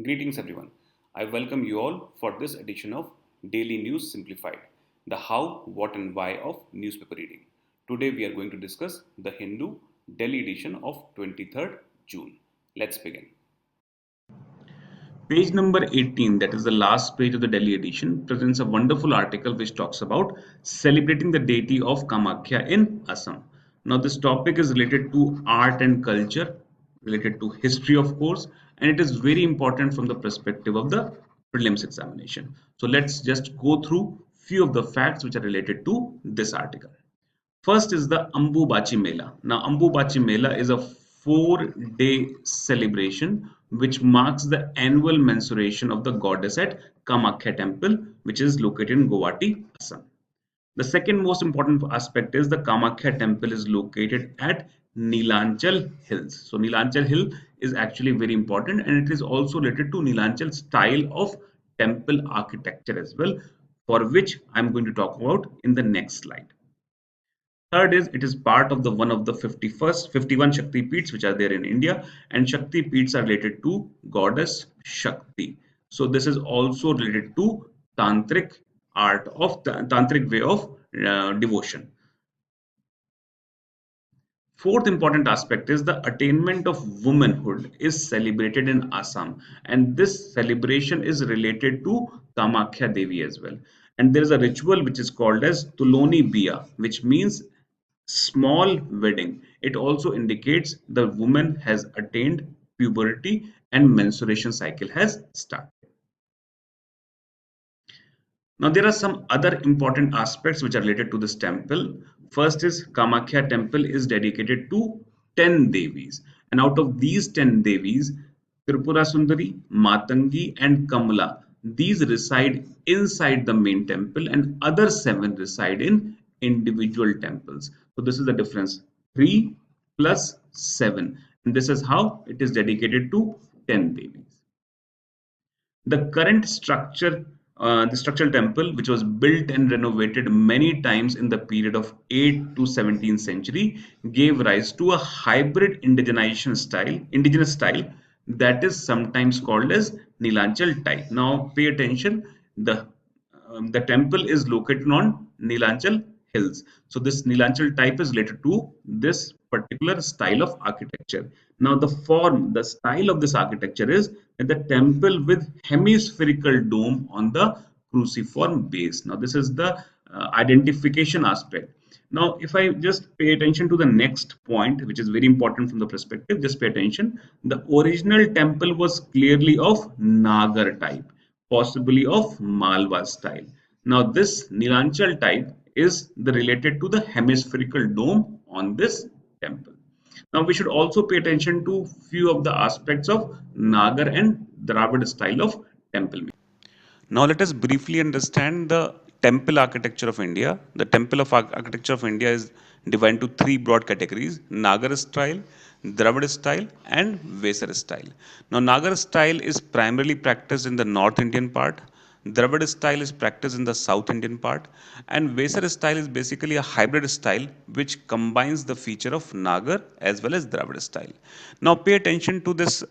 Greetings everyone. I welcome you all for this edition of Daily News Simplified, the how, what and why of newspaper reading. Today we are going to discuss the Hindu Delhi edition of 23rd June. Let's begin. Page number 18, that is the last page of the Delhi edition, presents a wonderful article which talks about celebrating the deity of Kamakhya in Assam. Now, this topic is related to art and culture, related to history, of course, and it is very important from the perspective of the prelims examination. So, let's just go through few of the facts which are related to this article. First is the Ambubachi Mela. Now, Ambubachi Mela is a 4-day celebration which marks the annual mensuration of the goddess at Kamakhya Temple, which is located in Guwahati, Assam. The second most important aspect is the Kamakhya Temple is located at Neelachal Hills. So, Neelachal Hill is actually very important and it is also related to Neelachal style of temple architecture as well, for which I am going to talk about in the next slide. Third is it is part of the one of the 51 Shakti Peeths which are there in India, and Shakti Peeths are related to goddess Shakti. So this is also related to tantric art of tantric way of devotion. Fourth important aspect is the attainment of womanhood is celebrated in Assam, and this celebration is related to Kamakhya Devi as well. And there is a ritual which is called as Tuloni Biya, which means small wedding. It also indicates the woman has attained puberty and menstruation cycle has started. Now there are some other important aspects which are related to this temple. First is Kamakhya temple is dedicated to 10 Devis, and out of these 10 Devis, Tripura Sundari, Matangi and Kamala, these reside inside the main temple and other 7 reside in individual temples. So this is the difference, 3 plus 7, and this is how it is dedicated to 10 Devis. The current structure, the structural temple, which was built and renovated many times in the period of 8th to 17th century, gave rise to a hybrid indigenous style that is sometimes called as Neelachal type. Now, pay attention. The temple is located on Neelachal hills. So this Neelachal type is related to this particular style of architecture. Now the style of this architecture is the temple with hemispherical dome on the cruciform base. Now this is the identification aspect. Now if I just pay attention to the next point, which is very important from the perspective, just pay attention. The original temple was clearly of Nagar type, possibly of Malwa style. Now this Neelachal type is related to the hemispherical dome on this temple. Now we should also pay attention to few of the aspects of Nagar and Dravida style of temple. Now let us briefly understand the temple architecture of India. The temple of architecture of India is divided into 3 broad categories: Nagar style, Dravida style and Vesera style. Now Nagar style is primarily practiced in the North Indian part. Dravida style is practiced in the South Indian part, and Vesera style is basically a hybrid style which combines the feature of Nagar as well as Dravida style. Now pay attention to this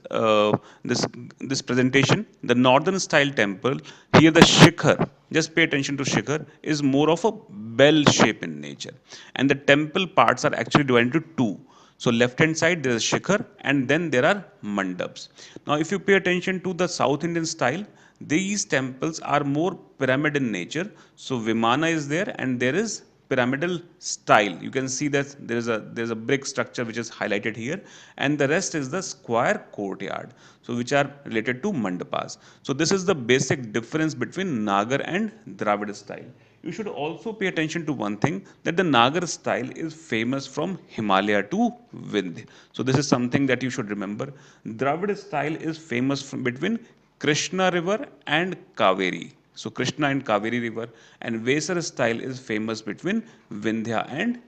presentation. The northern style temple, here the shikhar, just pay attention to shikhar, is more of a bell shape in nature, and the temple parts are actually divided into 2. So left hand side there is shikhar and then there are mandaps. Now if you pay attention to the South Indian style, these temples are more pyramid in nature. So Vimana is there and there is pyramidal style. You can see that there's a brick structure which is highlighted here, and the rest is the square courtyard, so which are related to mandapas. So this is the basic difference between Nagar and Dravida style. You should also pay attention to one thing, that the Nagar style is famous from Himalaya to Vindhya. So this is something that you should remember. Dravida style is famous from between Krishna river and Kaveri. So Krishna and Kaveri river, and Vesara style is famous between Vindhya and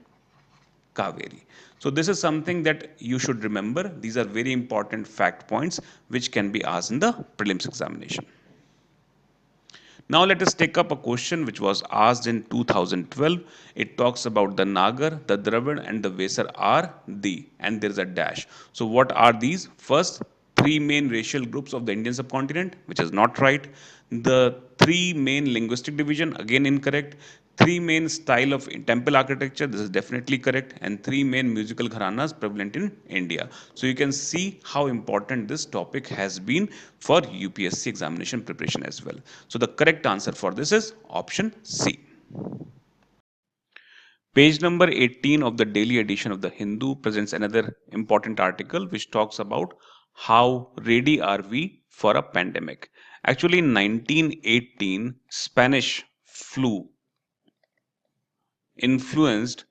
Kaveri. So this is something that you should remember. These are very important fact points which can be asked in the prelims examination. Now let us take up a question which was asked in 2012. It talks about the Nagar, the Dravid and the Vesar are the, and there is a dash. So what are these? First, 3 three main racial groups of the Indian subcontinent, which is not right. The three main linguistic division, again incorrect. Three main style of temple architecture, this is definitely correct. And three main musical gharanas prevalent in India. So you can see how important this topic has been for UPSC examination preparation as well. So the correct answer for this is option C. Page number 18 of the daily edition of the Hindu presents another important article which talks about how ready are we for a pandemic. Actually, in 1918, Spanish flu influenced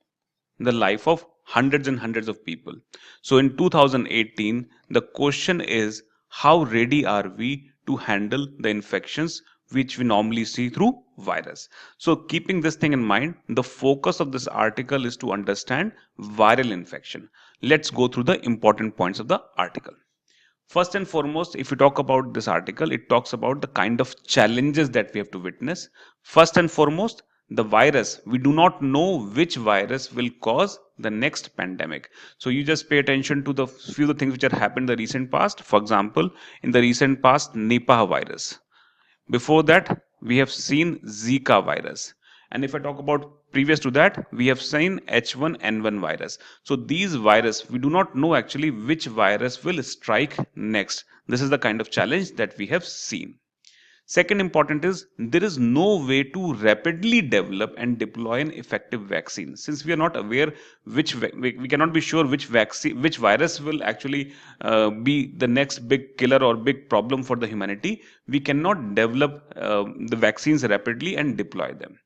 the life of hundreds and hundreds of people. So in 2018, the question is how ready are we to handle the infections which we normally see through virus. So keeping this thing in mind, the focus of this article is to understand viral infection. Let's go through the important points of the article. First and foremost, if you talk about this article, it talks about the kind of challenges that we have to witness. First and foremost, the virus. We do not know which virus will cause the next pandemic. So you just pay attention to the few of the things which have happened in the recent past. For example, in the recent past, Nipah virus. Before that, we have seen Zika virus. And if I talk about previous to that, we have seen H1N1 virus. So these virus, we do not know actually which virus will strike next. This is the kind of challenge that we have seen. Second important is there is no way to rapidly develop and deploy an effective vaccine. Since we are not aware we cannot be sure which vaccine, which virus will actually be the next big killer or big problem for the humanity. We cannot develop the vaccines rapidly and deploy them.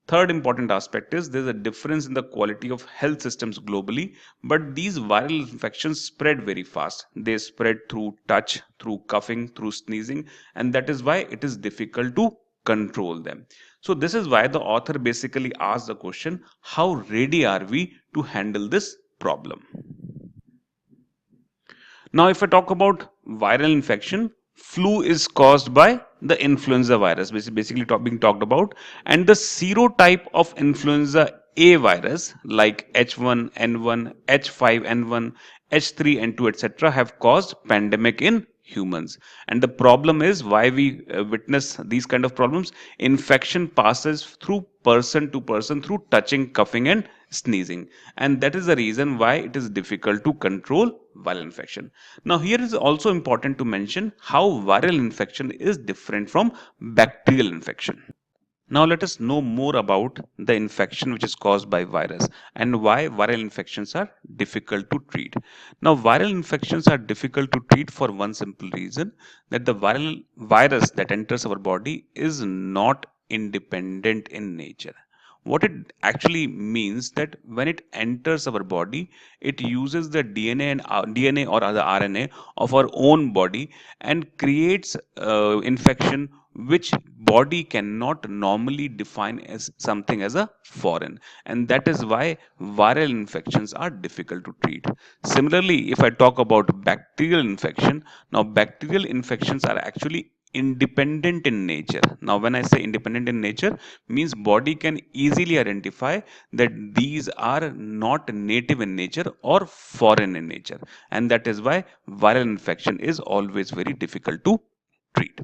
Third important aspect is there's a difference in the quality of health systems globally, but these viral infections spread very fast. They spread through touch, through coughing, through sneezing, and that is why it is difficult to control them. So this is why the author basically asks the question, how ready are we to handle this problem? Now, if I talk about viral infection, flu is caused by the influenza virus, which is basically being talked about, and the serotype of influenza A virus like H1N1, H5N1, H3N2, etc., have caused pandemic in humans. And the problem is why we witness these kind of problems. Infection passes through person to person through touching, coughing, and sneezing, and that is the reason why it is difficult to control viral infection. Now here is also important to mention how viral infection is different from bacterial infection. Now let us know more about the infection which is caused by virus and why viral infections are difficult to treat. Now viral infections are difficult to treat for one simple reason, that the viral virus that enters our body is not independent in nature. What it actually means that when it enters our body, it uses the DNA and DNA or other RNA of our own body and creates infection which body cannot normally define as something as a foreign, and that is why viral infections are difficult to treat. Similarly, if I talk about bacterial infection, now bacterial infections are actually independent in nature. Now when I say independent in nature, means body can easily identify that these are not native in nature or foreign in nature, and that is why viral infection is always very difficult to treat.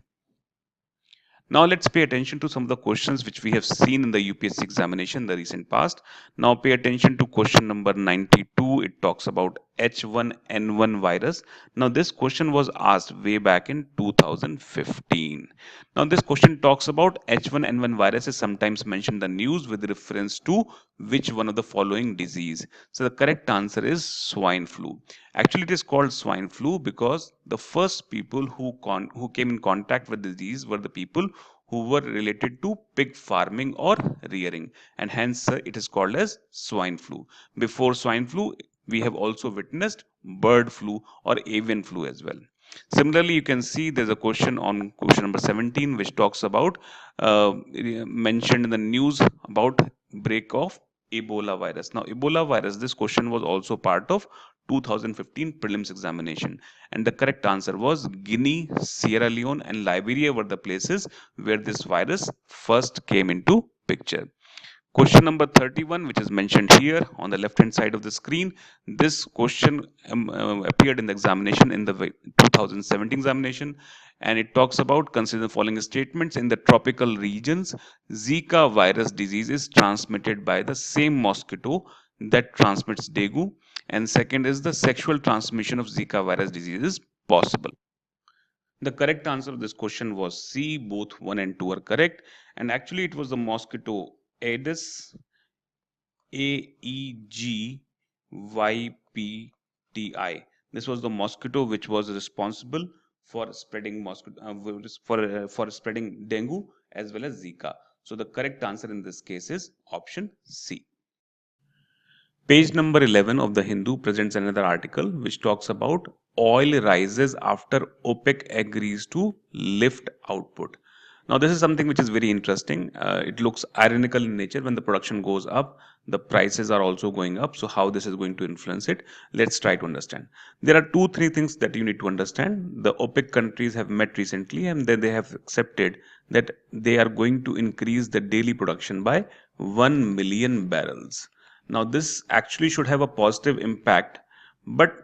Now let's pay attention to some of the questions which we have seen in the UPSC examination in the recent past. Now pay attention to question number 92. It talks about H1N1 virus. Now this question was asked way back in 2015. Now this question talks about H1N1 virus is sometimes mentioned in the news with reference to which one of the following disease. So the correct answer is swine flu. Actually, it is called swine flu because the first people who came in contact with the disease were the people who were related to pig farming or rearing, and hence it is called as swine flu. Before swine flu, we have also witnessed bird flu or avian flu as well. Similarly, you can see there's a question on question number 17 which talks about mentioned in the news about break of Ebola virus. Now, Ebola virus, this question was also part of 2015 prelims examination, and the correct answer was Guinea, Sierra Leone, and Liberia were the places where this virus first came into picture. Question number 31, which is mentioned here on the left hand side of the screen. This question appeared in the examination in the 2017 examination, and it talks about consider the following statements. In the tropical regions, Zika virus disease is transmitted by the same mosquito that transmits dengue, and second is the sexual transmission of Zika virus disease is possible. The correct answer of this question was C. Both 1 and 2 are correct, and actually it was the mosquito Aedes aegypti. This was the mosquito which was responsible for spreading for spreading dengue as well as Zika. So the correct answer in this case is option C. Page number 11 of the Hindu presents another article which talks about oil rises after OPEC agrees to lift output. Now, this is something which is very interesting. It looks ironical in nature. When the production goes up, the prices are also going up. So, how this is going to influence it? Let's try to understand. There are three things that you need to understand. The OPEC countries have met recently, and then they have accepted that they are going to increase the daily production by 1 million barrels. Now, this actually should have a positive impact, but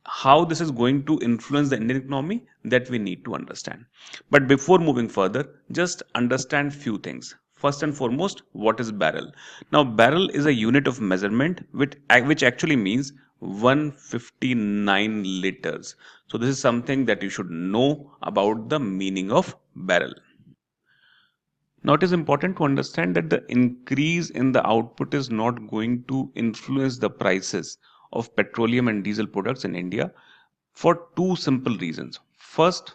how this is going to influence the Indian economy, that we need to understand. But before moving further, just understand few things. First and foremost, what is barrel? Now, barrel is a unit of measurement which actually means 159 liters. So this is something that you should know about the meaning of barrel. Now, it is important to understand that the increase in the output is not going to influence the prices of petroleum and diesel products in India for two simple reasons. First,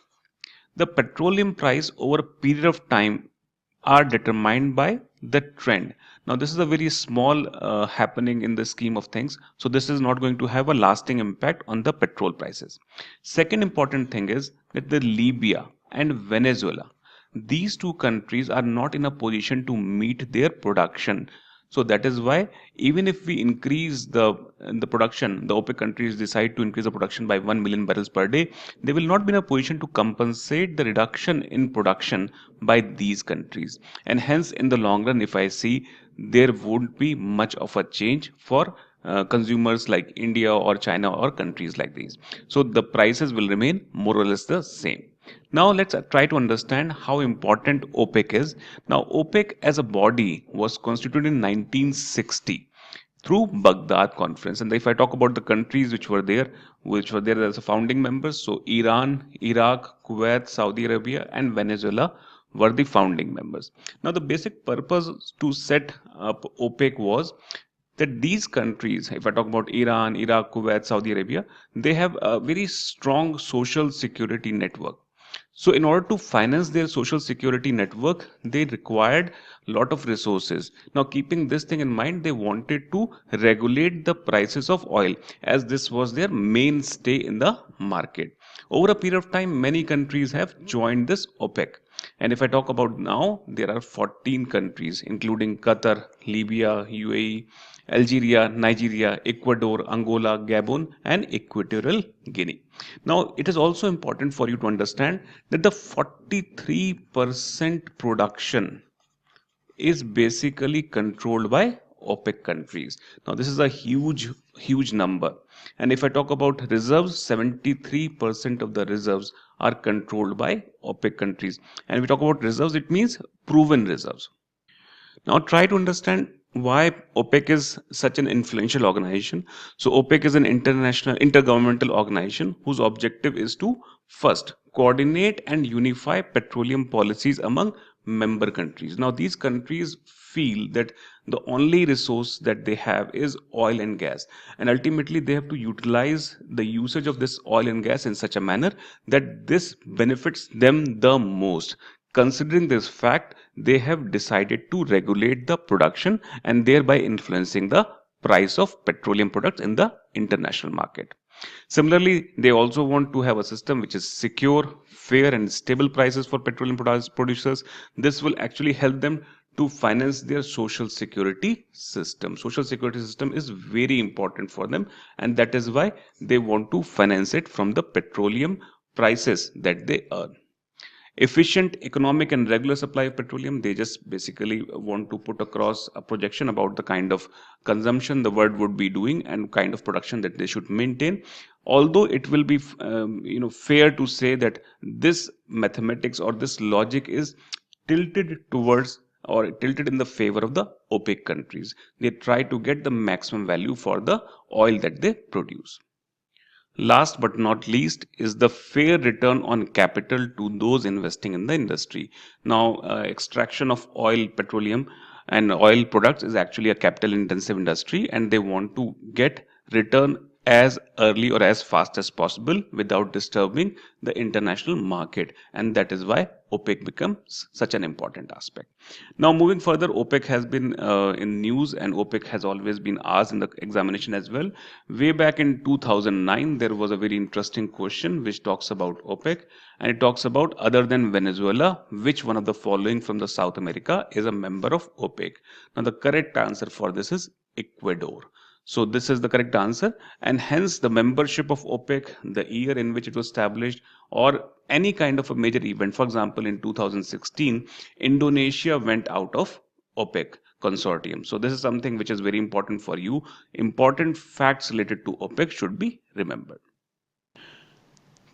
the petroleum price over a period of time are determined by the trend. Now, this is a very small happening in the scheme of things. So, this is not going to have a lasting impact on the petrol prices. Second important thing is that the Libya and Venezuela, these two countries are not in a position to meet their production. So that is why even if we increase the production, the OPEC countries decide to increase the production by 1 million barrels per day, they will not be in a position to compensate the reduction in production by these countries. And hence, in the long run, if I see, there won't be much of a change for consumers like India or China or countries like these. So the prices will remain more or less the same. Now let's try to understand how important OPEC is. Now, OPEC as a body was constituted in 1960 through Baghdad Conference. And if I talk about the countries which were there as a founding members, so Iran, Iraq, Kuwait, Saudi Arabia, and Venezuela were the founding members. Now, the basic purpose to set up OPEC was that these countries, if I talk about Iran, Iraq, Kuwait, Saudi Arabia, they have a very strong social security network. So in order to finance their social security network, they required a lot of resources. Now, keeping this thing in mind, they wanted to regulate the prices of oil, as this was their mainstay in the market. Over a period of time, many countries have joined this OPEC. And if I talk about now, there are 14 countries, including Qatar, Libya, UAE, Algeria, Nigeria, Ecuador, Angola, Gabon, and Equatorial Guinea. Now, it is also important for you to understand that the 43% production is basically controlled by OPEC countries. Now, this is a huge number. And if I talk about reserves, 73% of the reserves are controlled by OPEC countries. And if we talk about reserves, it means proven reserves. Now, try to understand why OPEC is such an influential organization. So, OPEC is an international intergovernmental organization whose objective is to first coordinate and unify petroleum policies among member countries. Now, these countries feel that the only resource that they have is oil and gas, and ultimately they have to utilize the usage of this oil and gas in such a manner that this benefits them the most. Considering this fact, they have decided to regulate the production and thereby influencing the price of petroleum products in the international market. Similarly, they also want to have a system which is secure, fair, and stable prices for petroleum producers. This will actually help them to finance their social security system. Social security system is very important for them, and that is why they want to finance it from the petroleum prices that they earn. efficient, economic, and regular supply of petroleum. They just basically want to put across a projection about the kind of consumption the world would be doing and kind of production that they should maintain. Although it will be fair to say that this mathematics or this logic is tilted towards or tilted in the favor of the OPEC countries. They try to get the maximum value for the oil that they produce. Last but not least is the fair return on capital to those investing in the industry. Now, extraction of oil, petroleum, and oil products is actually a capital intensive industry, and they want to get return as early or as fast as possible without disturbing the international market, and that is why OPEC becomes such an important aspect. Now, moving further, OPEC has been in news, and OPEC has always been asked in the examination as well. Way back in 2009, there was a very interesting question which talks about OPEC, and it talks about, other than Venezuela, which one of the following from the South America is a member of OPEC? Now, the correct answer for this is Ecuador. So this is the correct answer, and hence the membership of OPEC, the year in which it was established, or any kind of a major event. For example, in 2016, Indonesia went out of OPEC consortium. So this is something which is very important for you. Important facts related to OPEC should be remembered.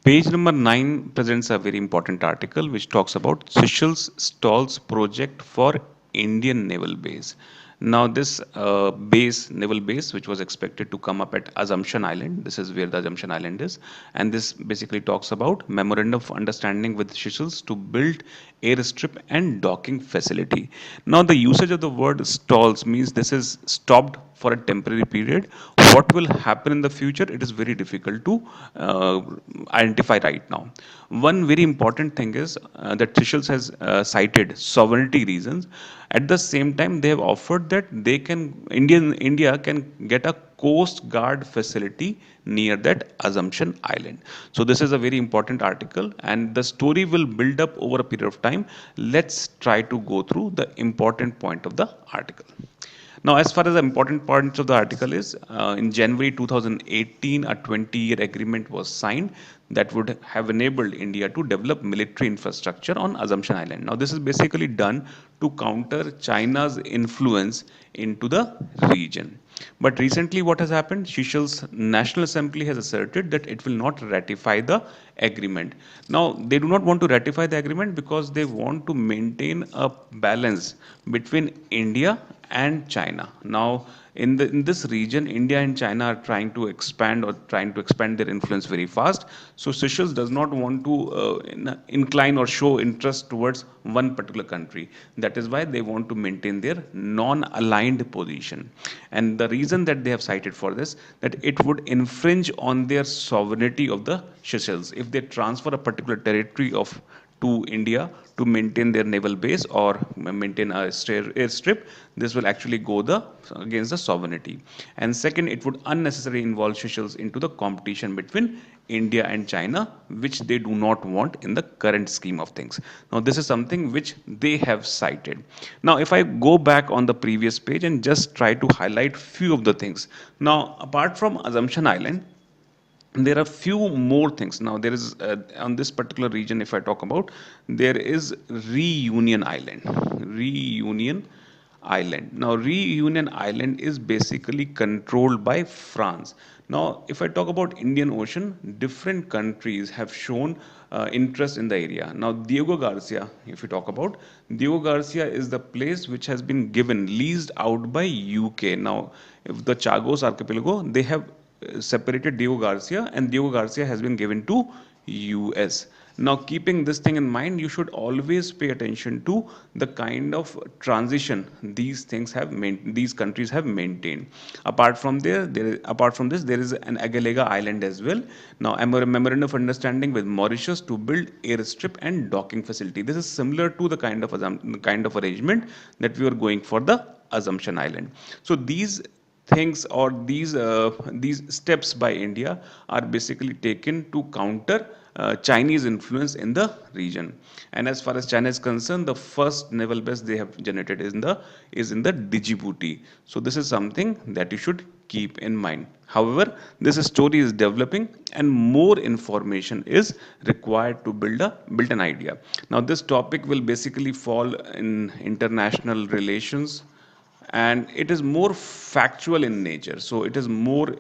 Page number 9 presents a very important article which talks about Seychelles stalls project for Indian naval base. Now, this naval base, which was expected to come up at Assumption Island, this is where the Assumption Island is, and this basically talks about memorandum of understanding with Seychelles to build airstrip and docking facility. Now, the usage of the word stalls means this is stopped for a temporary period. What will happen in the future? It is very difficult to identify right now. One very important thing is that Seychelles has cited sovereignty reasons. At the same time, they have offered that India can get a Coast Guard facility near that Assumption Island. So this is a very important article, and the story will build up over a period of time. Let's try to go through the important point of the article. Now, as far as the important parts of the article is, in January 2018, a 20-year agreement was signed that would have enabled India to develop military infrastructure on Assumption Island. Now, this is basically done to counter China's influence into the region. But recently, what has happened? Seychelles National Assembly has asserted that it will not ratify the agreement. Now, they do not want to ratify the agreement because they want to maintain a balance between India and China. Now, in this region, India and China are trying to expand their influence very fast. So Seychelles does not want to incline or show interest towards one particular country. That is why they want to maintain their non-aligned position. And the reason that they have cited for this, that it would infringe on their sovereignty of the Seychelles if they transfer a particular territory to India to maintain their naval base or maintain a airstrip. This will actually go against the sovereignty. And second, it would unnecessarily involve Seychelles into the competition between India and China, which they do not want in the current scheme of things. Now, this is something which they have cited. Now, if I go back on the previous page and just try to highlight few of the things. Now, apart from Assumption Island, there are few more things. Now, there is on this particular region, if I talk about, there is Reunion Island. Now, Reunion Island is basically controlled by France. Now, if I talk about Indian Ocean, different countries have shown interest in the area. Now, Diego Garcia, if you talk about, Diego Garcia is the place which has been leased out by UK. Now, if the Chagos Archipelago, they have separated Diego Garcia, and Diego Garcia has been given to US. Now, keeping this thing in mind, you should always pay attention to the kind of transition these countries have maintained. Apart from this, there is an Agalega Island as well. Now, a memorandum of understanding with Mauritius to build airstrip and docking facility. This is similar to the kind of arrangement that we were going for the Assumption Island. So these things or these steps by India are basically taken to counter Chinese influence in the region. And as far as China is concerned, the first naval base they have generated is in the Djibouti. So this is something that you should keep in mind. However, this story is developing and more information is required to build an idea. Now, this topic will basically fall in international relations, and it is more factual in nature, so it is more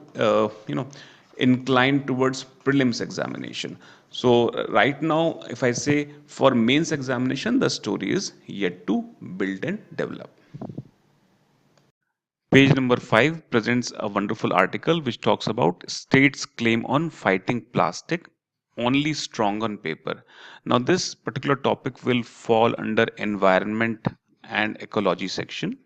inclined towards prelims examination. So right now, if I say for mains examination, the story is yet to build and develop. Page number 5 presents a wonderful article which talks about states' claim on fighting plastic, only strong on paper. Now, this particular topic will fall under environment and ecology section,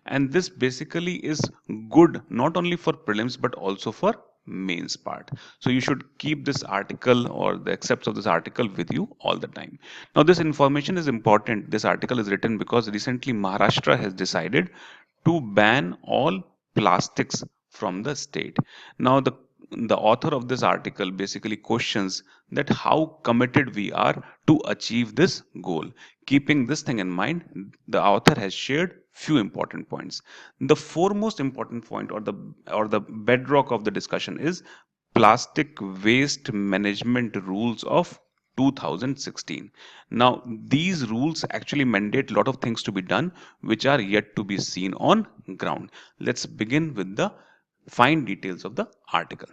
and this basically is good not only for prelims but also for mains part. So you should keep this article or the excerpts of this article with you all the time. Now, this information is important. This article is written because recently Maharashtra has decided to ban all plastics from the state. Now, the author of this article basically questions that how committed we are to achieve this goal. Keeping this thing in mind, the author has shared few important points. The foremost important point, or the bedrock of the discussion, is plastic waste management rules of 2016. Now, these rules actually mandate a lot of things to be done which are yet to be seen on ground. Let's begin with the fine details of the article.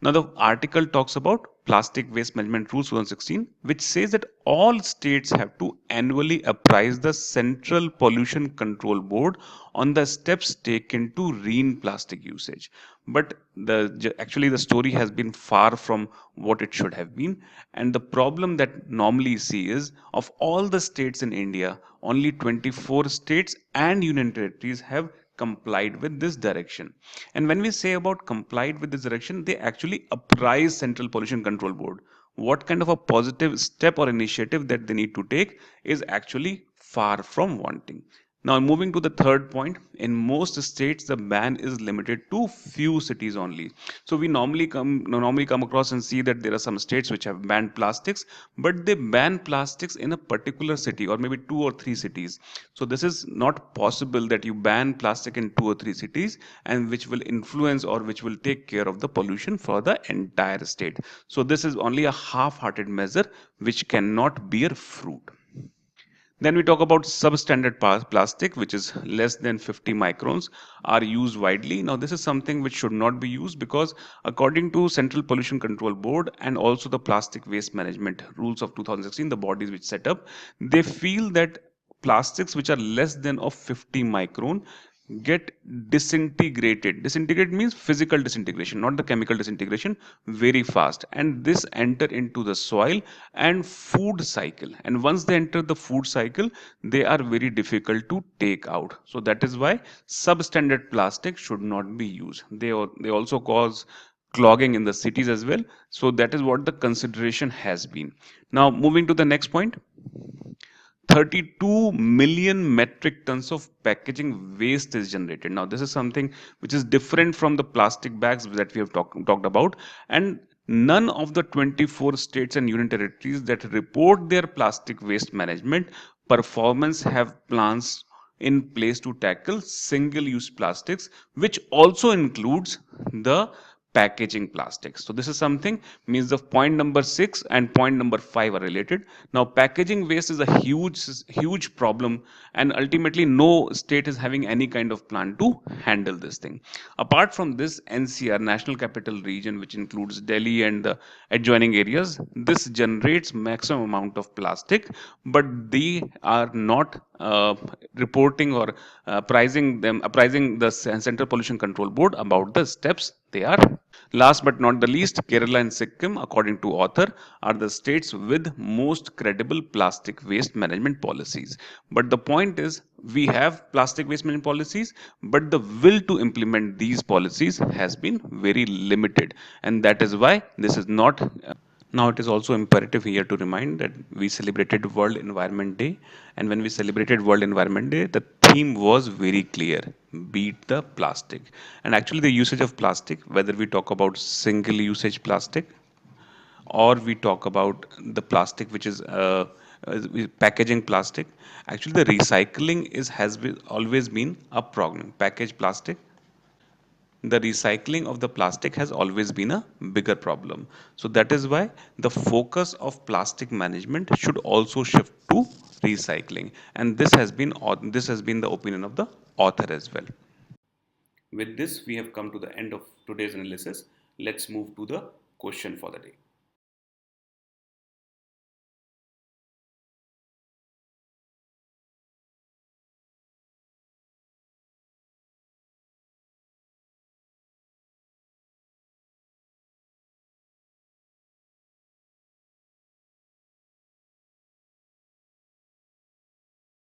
Now, the article talks about Plastic Waste Management Rules 2016, which says that all states have to annually apprise the Central Pollution Control Board on the steps taken to rein plastic usage. But actually, the story has been far from what it should have been. And the problem that normally see is of all the states in India, only 24 states and union territories have complied with this direction. And when we say about complied with this direction, they actually apprise Central Pollution Control Board. What kind of a positive step or initiative that they need to take is actually far from wanting. Now, moving to the third point, in most states the ban is limited to few cities only. So we normally come across and see that there are some states which have banned plastics, but they ban plastics in a particular city or maybe two or three cities. So this is not possible that you ban plastic in two or three cities and which will influence or which will take care of the pollution for the entire state. So this is only a half-hearted measure which cannot bear fruit. Then we talk about substandard plastic, which is less than 50 microns, are used widely. Now, this is something which should not be used because, according to Central Pollution Control Board and also the Plastic Waste Management Rules of 2016, the bodies which set up, they feel that plastics which are less than of 50 micron get disintegrated. Disintegrate means physical disintegration, not the chemical disintegration, very fast, and this enter into the soil and food cycle, and once they enter the food cycle they are very difficult to take out. So that is why substandard plastic should not be used. They also cause clogging in the cities as well. So that is what the consideration has been. Now, moving to the next point, 32 million metric tons of packaging waste is generated. Now, this is something which is different from the plastic bags that we have talked about. And none of the 24 states and union territories that report their plastic waste management performance have plans in place to tackle single use plastics, which also includes the packaging plastics. So this is something, means the point number 6 and point number 5 are related. Now, packaging waste is a huge problem, and ultimately no state is having any kind of plan to handle this thing. Apart from this, NCR, National Capital Region, which includes Delhi and the adjoining areas, this generates maximum amount of plastic, but they are not reporting or apprising the Central Pollution Control Board about the steps they are. Last but not the least, Kerala and Sikkim, according to author, are the states with most credible plastic waste management policies. But the point is, we have plastic waste management policies, but the will to implement these policies has been very limited, and that is why this is not. Now, it is also imperative here to remind that we celebrated World Environment Day, and when we celebrated World Environment Day, the theme was very clear: beat the plastic. And actually, the usage of plastic, whether we talk about single usage plastic or we talk about the plastic which is packaging plastic, actually the recycling is has been always been a problem. Packaged plastic, the recycling of the plastic has always been a bigger problem. So that is why the focus of plastic management should also shift to recycling. And this has been the opinion of the author as well. With this, we have come to the end of today's analysis. Let's move to the question for the day.